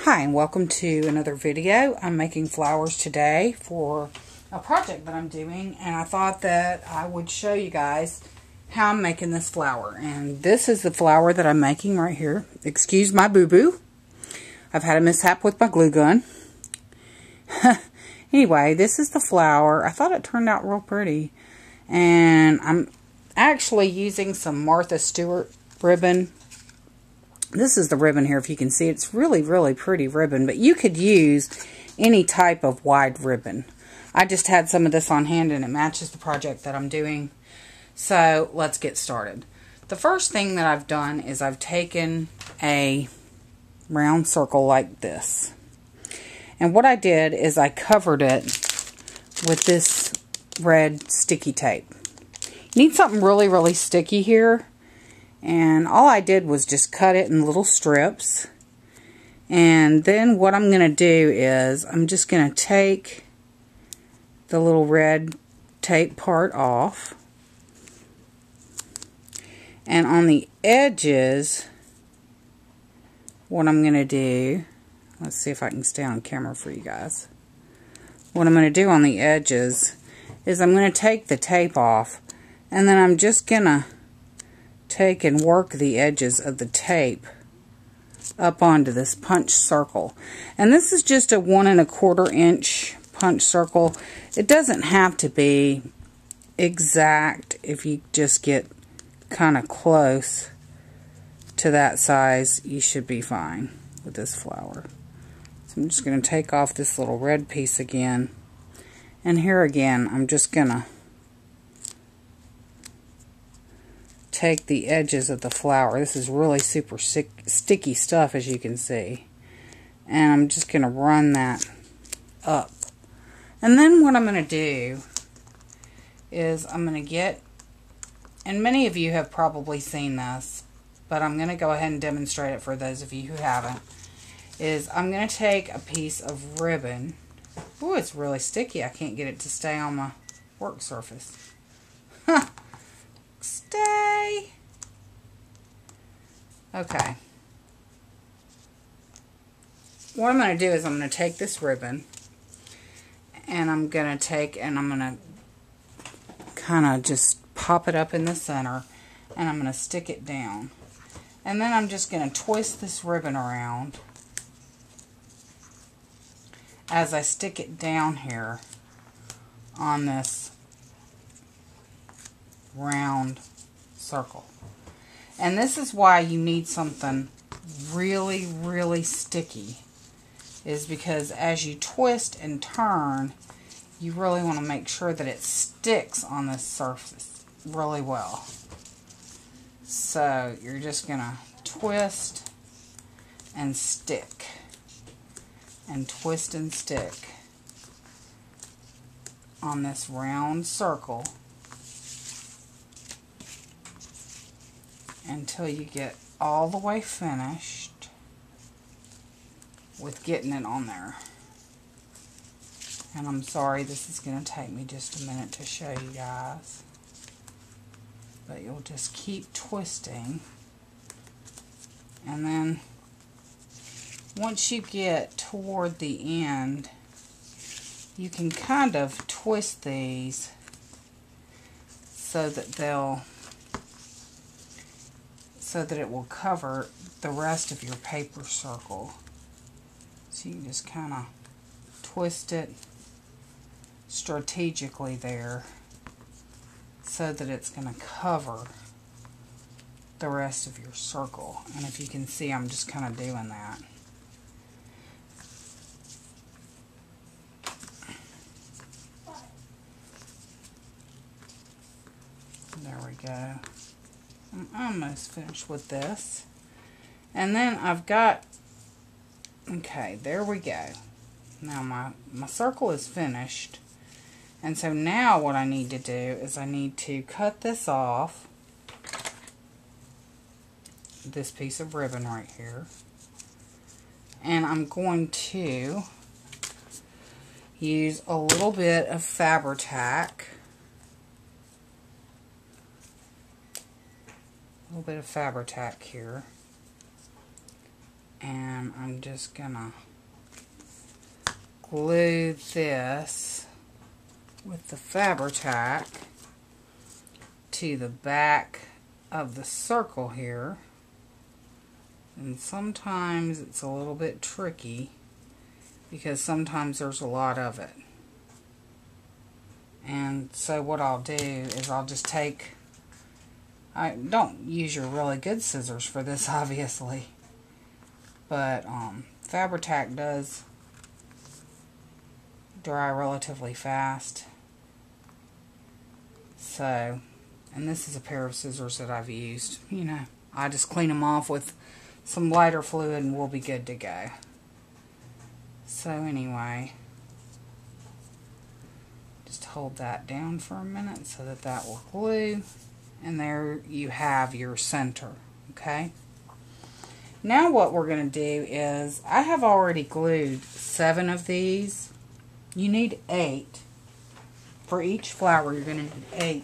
Hi, and welcome to another video. I'm making flowers today for a project that I'm doing, and I thought that I would show you guys how I'm making this flower. And this is the flower that I'm making right here. Excuse my boo-boo. I've had a mishap with my glue gun. Anyway, this is the flower. I thought it turned out real pretty. And I'm actually using some Martha Stewart ribbon. This is the ribbon here, if you can see. It's really, really pretty ribbon, but you could use any type of wide ribbon. I just had some of this on hand, and it matches the project that I'm doing. So, let's get started. The first thing that I've done is I've taken a round circle like this. And what I did is I covered it with this red sticky tape. You need something really, really sticky here. And all I did was just cut it in little strips. And then what I'm going to do is I'm just going to take the little red tape part off. And on the edges, what I'm going to do, let's see if I can stay on camera for you guys. What I'm going to do on the edges is I'm going to take the tape off, and then I'm just going to take and work the edges of the tape up onto this punch circle. And this is just a 1 1/4 inch punch circle. It doesn't have to be exact. If you just get kind of close to that size, you should be fine with this flower. So I'm just going to take off this little red piece again. And here again, I'm just going to take the edges of the flower. This is really super sticky stuff, as you can see. And I'm just going to run that up. And then what I'm going to do is I'm going to get, and many of you have probably seen this, but I'm going to go ahead and demonstrate it for those of you who haven't, is I'm going to take a piece of ribbon. Ooh, it's really sticky. I can't get it to stay on my work surface. Stay. Okay. What I'm going to do is I'm going to take this ribbon, and I'm going to take and I'm going to kind of just pop it up in the center, and I'm going to stick it down. And then I'm just going to twist this ribbon around as I stick it down here on this round circle. And this is why you need something really, really sticky, is because as you twist and turn, you really want to make sure that it sticks on this surface really well. So you're just going to twist and stick and twist and stick on this round circle until you get all the way finished with getting it on there. And I'm sorry, this is going to take me just a minute to show you guys. But you'll just keep twisting. And then once you get toward the end, you can kind of twist these so that it will cover the rest of your paper circle. So you can just kind of twist it strategically there so that it's going to cover the rest of your circle. And if you can see, I'm just kind of doing that. There we go. I'm almost finished with this. And then I've got, okay, there we go. Now my circle is finished. And so now what I need to do is I need to cut this off, this piece of ribbon right here. And I'm going to use a little bit of Fabri-Tac. A little bit of Fabri-Tac here. And And I'm just gonna glue this with the Fabri-Tac to the back of the circle here. And sometimes it's a little bit tricky because sometimes there's a lot of it. And so what I'll do is I'll just take, I don't use your really good scissors for this obviously, but Fabri-Tac does dry relatively fast. So, and this is a pair of scissors that I've used. You know, I just clean them off with some lighter fluid and we'll be good to go. So anyway, just hold that down for a minute so that that will glue. And there you have your center, okay? Now what we're going to do is, I have already glued 7 of these. You need 8. For each flower, you're going to need 8.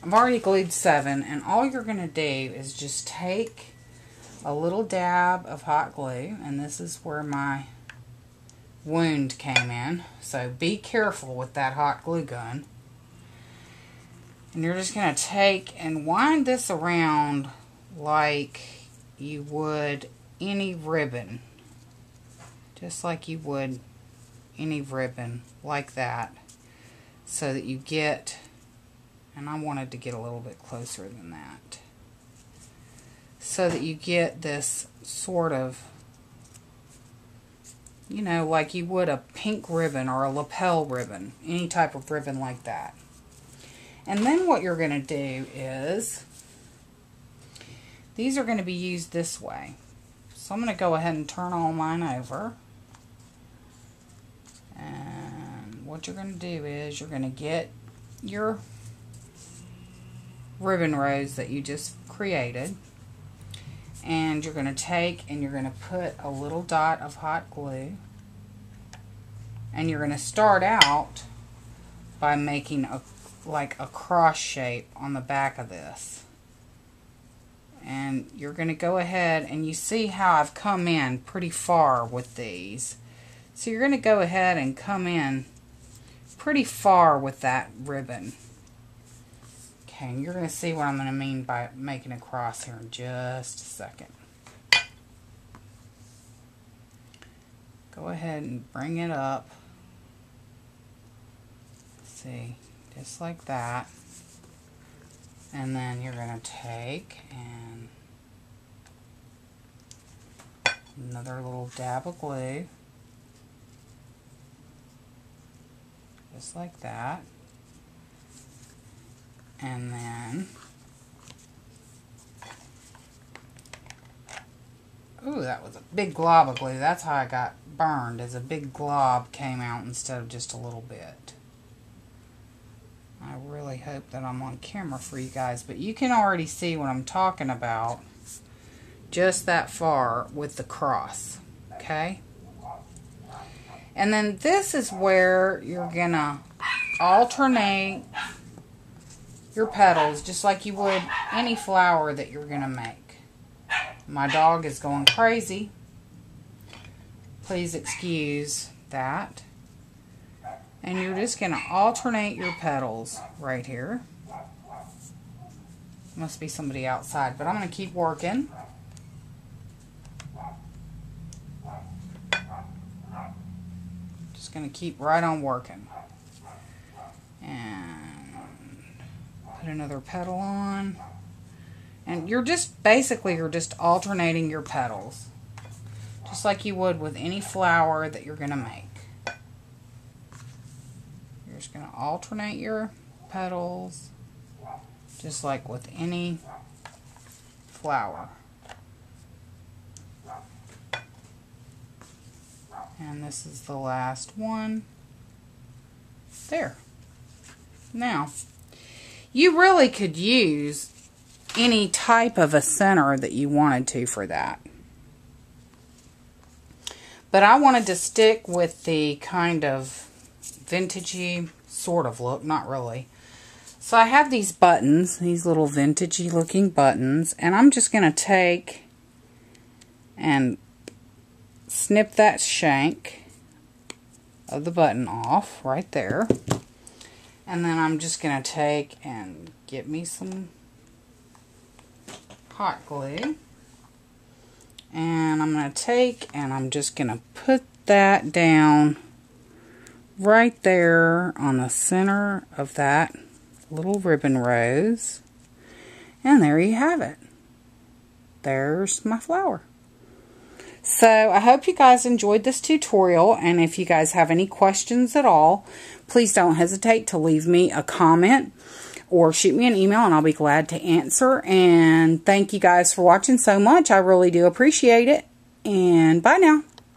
I've already glued 7, and all you're going to do is just take a little dab of hot glue, and this is where my wound came in, so be careful with that hot glue gun. And you're just going to take and wind this around like you would any ribbon, just like you would any ribbon, like that, so that you get, and I wanted to get a little bit closer than that, so that you get this sort of, you know, like you would a pink ribbon or a lapel ribbon, any type of ribbon like that. And then what you're going to do is, these are going to be used this way. So I'm going to go ahead and turn all mine over. And what you're going to do is, you're going to get your ribbon rows that you just created. And you're going to take and you're going to put a little dot of hot glue. And you're going to start out by making like a cross shape on the back of this. And you're going to go ahead, and you see how I've come in pretty far with these. So you're going to go ahead and come in pretty far with that ribbon. Okay, and you're going to see what I'm going to mean by making a cross here in just a second. Go ahead and bring it up. See, just like that. And then you're going to take and another little dab of glue. Just like that. And then, ooh, that was a big glob of glue. That's how I got burned, as a big glob came out instead of just a little bit. I really hope that I'm on camera for you guys, but you can already see what I'm talking about just that far with the cross, okay? And then this is where you're gonna alternate your petals just like you would any flower that you're gonna make. My dog is going crazy. Please excuse that. And you're just going to alternate your petals right here. Must be somebody outside, but I'm going to keep working. Just going to keep right on working. And put another petal on. And you're just, basically, you're just alternating your petals. Just like you would with any flower that you're going to make. Just going to alternate your petals just like with any flower. And this is the last one. There. Now, you really could use any type of a center that you wanted to for that. But I wanted to stick with the kind of vintagey sort of look, not really. So I have these buttons, these little vintagey looking buttons, and I'm just going to take and snip that shank of the button off right there. And then I'm just going to take and get me some hot glue. And I'm going to take and I'm just going to put that down right there on the center of that little ribbon rose. And there you have it. There's my flower. So I hope you guys enjoyed this tutorial, and if you guys have any questions at all, please don't hesitate to leave me a comment or shoot me an email and I'll be glad to answer. And thank you guys for watching so much. I really do appreciate it. And bye now.